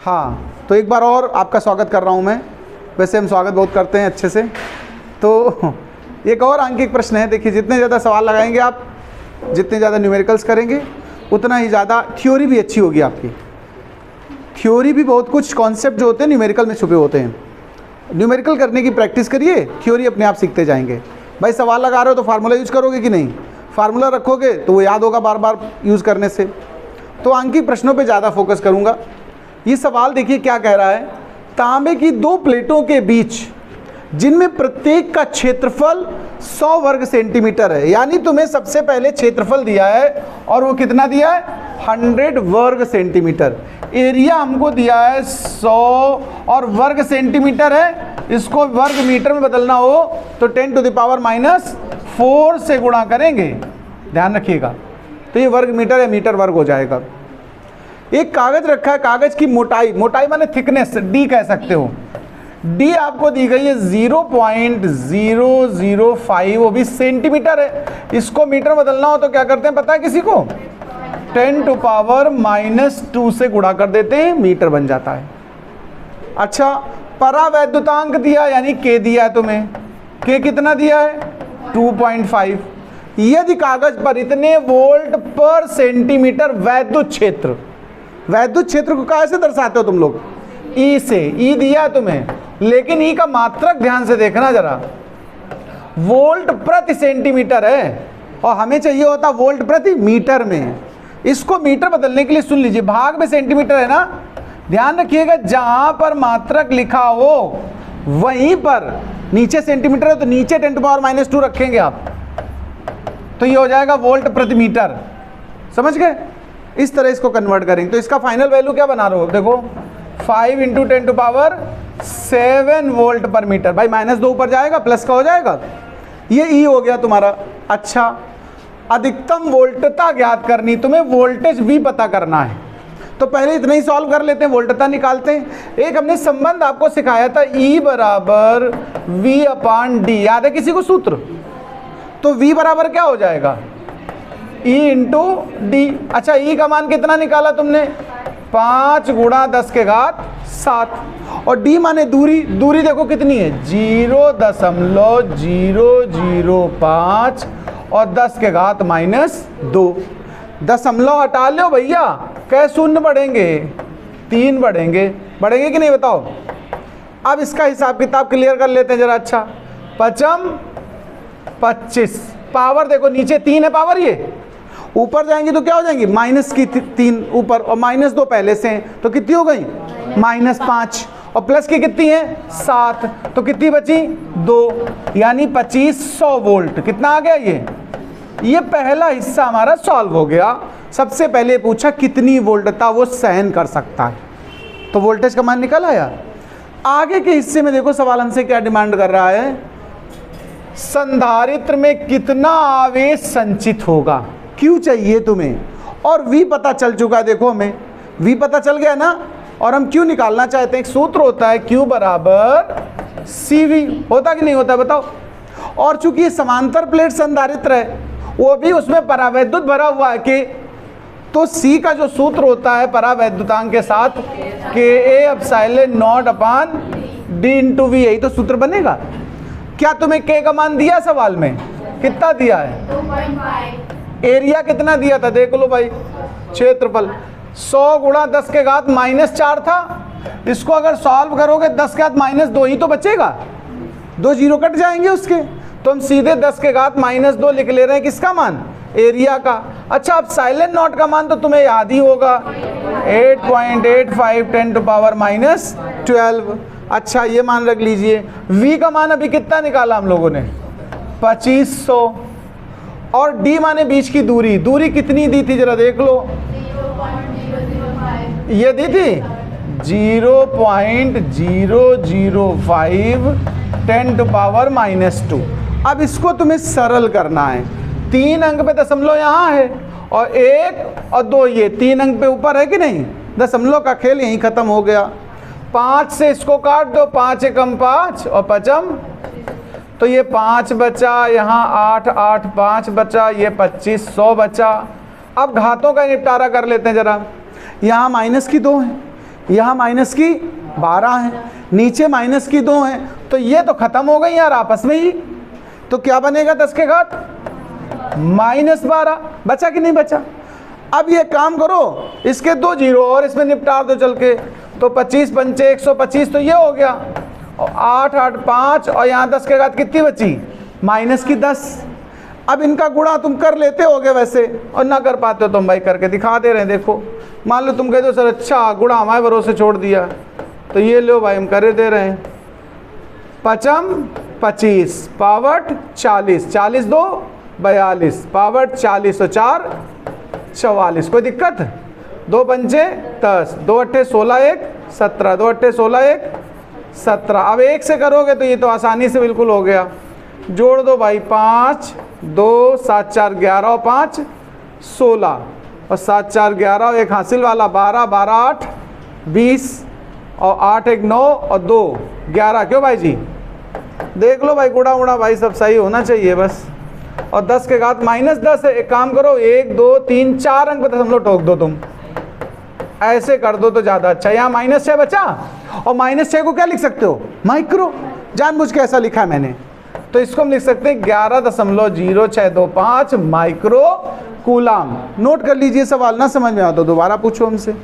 हाँ, तो एक बार और आपका स्वागत कर रहा हूँ मैं। वैसे हम स्वागत बहुत करते हैं अच्छे से। तो एक और आंकिक प्रश्न है। देखिए, जितने ज़्यादा सवाल लगाएंगे आप, जितने ज़्यादा न्यूमेरिकल्स करेंगे, उतना ही ज़्यादा थ्योरी भी अच्छी होगी आपकी। थ्योरी भी बहुत कुछ कॉन्सेप्ट जो होते हैं न्यूमेरिकल में छुपे होते हैं। न्यूमेरिकल करने की प्रैक्टिस करिए, थ्योरी अपने आप सीखते जाएंगे। भाई सवाल लगा रहे हो तो फार्मूला यूज करोगे कि नहीं? फार्मूला रखोगे तो वो याद होगा बार बार यूज़ करने से। तो आंकिक प्रश्नों पे ज़्यादा फोकस करूँगा। ये सवाल देखिए क्या कह रहा है। तांबे की दो प्लेटों के बीच जिनमें प्रत्येक का क्षेत्रफल 100 वर्ग सेंटीमीटर है, यानी तुम्हें सबसे पहले क्षेत्रफल दिया है और वो कितना दिया है? 100 वर्ग सेंटीमीटर। एरिया हमको दिया है 100 और वर्ग सेंटीमीटर है। इसको वर्ग मीटर में बदलना हो तो 10⁻⁴ से गुणा करेंगे, ध्यान रखिएगा। तो ये वर्ग मीटर है, मीटर वर्ग हो जाएगा। एक कागज रखा है, कागज की मोटाई, मोटाई माने थिकनेस, डी कह सकते हो। डी आपको दी गई है 0.005, वो भी सेंटीमीटर है। इसको मीटर बदलना हो तो क्या करते हैं पता है किसी को? 10⁻⁻² से गुणा कर देते हैं, मीटर बन जाता है। अच्छा, परावैद्युतांक दिया यानी के दिया है तुम्हें। के कितना दिया है? 2.5। यदि कागज पर इतने वोल्ट पर सेंटीमीटर वैद्युत क्षेत्र, वैद्युत क्षेत्र को कैसे दर्शाते हो तुम लोग? ई से। ई दिया है तुम्हें, लेकिन ई का मात्रक ध्यान से देखना जरा, वोल्ट प्रति सेंटीमीटर है और हमें चाहिए होता वोल्ट प्रति मीटर में। इसको मीटर बदलने के लिए सुन लीजिए, भाग में सेंटीमीटर है ना, ध्यान रखिएगा जहां पर मात्रक लिखा हो वहीं पर नीचे सेंटीमीटर है तो नीचे 10⁻⁻² रखेंगे आप, तो ये हो जाएगा वोल्ट प्रति मीटर। समझ गए? इस तरह इसको कन्वर्ट करेंगे। तो इसका फाइनल वैल्यू क्या बना रहे हो? देखो 5 × 10⁻7 वोल्ट पर मीटर। भाई -2 ऊपर जाएगा, प्लस का हो जाएगा। ये ई हो गया तुम्हारा। अच्छा, अधिकतम वोल्टता ज्ञात करनी, तुम्हें वोल्टेज भी पता करना है। तो पहले इतना ही सॉल्व कर लेते हैं, वोल्टता निकालते हैं। एक हमने संबंध आपको सिखाया था, E = V/D। याद है किसी को सूत्र? तो V बराबर क्या हो जाएगा? E × D। अच्छा, E का मान कितना निकाला तुमने? 5 × 10⁻7। और D माने दूरी। दूरी देखो कितनी है? 0.005 और 10⁻⁻2। दशमलव हटा लो भैया, कै शून्य बढ़ेंगे? 3 बढ़ेंगे। बढ़ेंगे कि नहीं बताओ? अब इसका हिसाब किताब क्लियर कर लेते हैं जरा। अच्छा, 5 × 25, पावर देखो नीचे 3 है पावर, ये ऊपर जाएंगे तो क्या हो जाएंगी? -3 ऊपर और -2 पहले से हैं, तो कितनी हो गई? -5 और प्लस की कितनी है? 7, तो कितनी बची? 2, यानी 2500 वोल्ट। कितना आ गया ये पहला हिस्सा हमारा सॉल्व हो गया। सबसे पहले पूछा कितनी वोल्टता वो सहन कर सकता है, तो वोल्टेज का मान निकल आया। आगे के हिस्से में देखो सवाल हमसे क्या डिमांड कर रहा है, संधारित्र में कितना आवेश संचित होगा, क्यू चाहिए तुम्हें। और V पता चल चुका है, देखो हमें V पता चल गया ना, और हम Q निकालना चाहते हैं। एक सूत्र होता है Q = CV, होता कि नहीं होता बताओ? और चूंकि ये समांतर प्लेट संधारित्र है, वो भी उसमें परावैद्युत भरा हुआ है के, तो C का जो सूत्र होता है परावैद्युतांक के साथ Ka∈0/D × V, यही तो सूत्र बनेगा। क्या तुम्हें K का मान दिया सवाल में? कितना दिया है? 2.5। एरिया कितना दिया था देख लो भाई, क्षेत्रफल 100 × 10⁻⁻4 था। इसको अगर सॉल्व करोगे 10⁻⁻2 ही तो बचेगा, 2 जीरो कट जाएंगे उसके, तो हम सीधे 10⁻⁻2 लिख ले रहे हैं। किसका मान? एरिया का। अच्छा, अब साइलेंट नॉट का मान तो तुम्हें याद ही होगा, 8.85 10⁻12। अच्छा, ये मान रख लीजिए। V का मान अभी कितना निकाला हम लोगों ने? 2500। और D माने बीच की दूरी, दूरी कितनी दी थी जरा देख लो? 0.005। ये दी थी 0.005 10⁻⁻2। अब इसको तुम्हें सरल करना है। 3 अंक पे दशमलव यहाँ है और 1 और 2 ये 3 अंक पे ऊपर है कि नहीं? दशमलव का खेल यहीं खत्म हो गया। 5 से इसको काट दो, 5 × 5 और 5, तो ये 5 बचा, यहाँ 8 8 5 बचा, ये 2500 बचा। अब घातों का निपटारा कर लेते हैं जरा। यहाँ -2 है, यहाँ माइनस की 12 है, नीचे माइनस की 2 है, तो ये तो खत्म हो गई यार आपस में ही। तो क्या बनेगा 10 के घात -12, बचा कि नहीं बचा। अब ये काम करो, इसके 2 जीरो और इसमें निपटार दो चल के, तो 25 पंचे 125, तो ये हो गया, और 8 8 5, और यहाँ 10 के घात कितनी बची माइनस की 10। अब इनका गुणा तुम कर लेते होगे वैसे, और ना कर पाते हो तो हम भाई करके दिखा दे रहे हैं। देखो मान लो तुम कहते हो सर अच्छा गुणा हमारे भरोसे छोड़ दिया, तो ये लो भाई हम करे दे रहे हैं। 5 25 पावट 40, 40 2 42 पावट 40, तो 4 44। कोई दिक्कत? 2 पंचे 10, 2 अट्ठे 16 1 17, 2 अट्ठे 16 1 17। अब 1 से करोगे तो ये तो आसानी से बिल्कुल हो गया। जोड़ दो भाई 5 2 7 4 11 और 5 16, और 7 4 11 और एक हासिल वाला 12 12 8 20, और 8 1 9 और 2 11। क्यों भाई जी? देख लो भाई गुणा उड़ा भाई सब सही होना चाहिए बस। और 10 के घात -10 है। एक काम करो 1 2 3 4 अंक पे दशमलव ठोक दो तुम, ऐसे कर दो तो ज़्यादा अच्छा। यहाँ -6 बचा, और -6 को क्या लिख सकते हो माइक्रो, जानबूझ के ऐसा लिखा है मैंने, तो इसको हम लिख सकते हैं 11.0625 माइक्रो कूलाम। नोट कर लीजिए, सवाल ना समझ में आता तो दोबारा पूछो हमसे।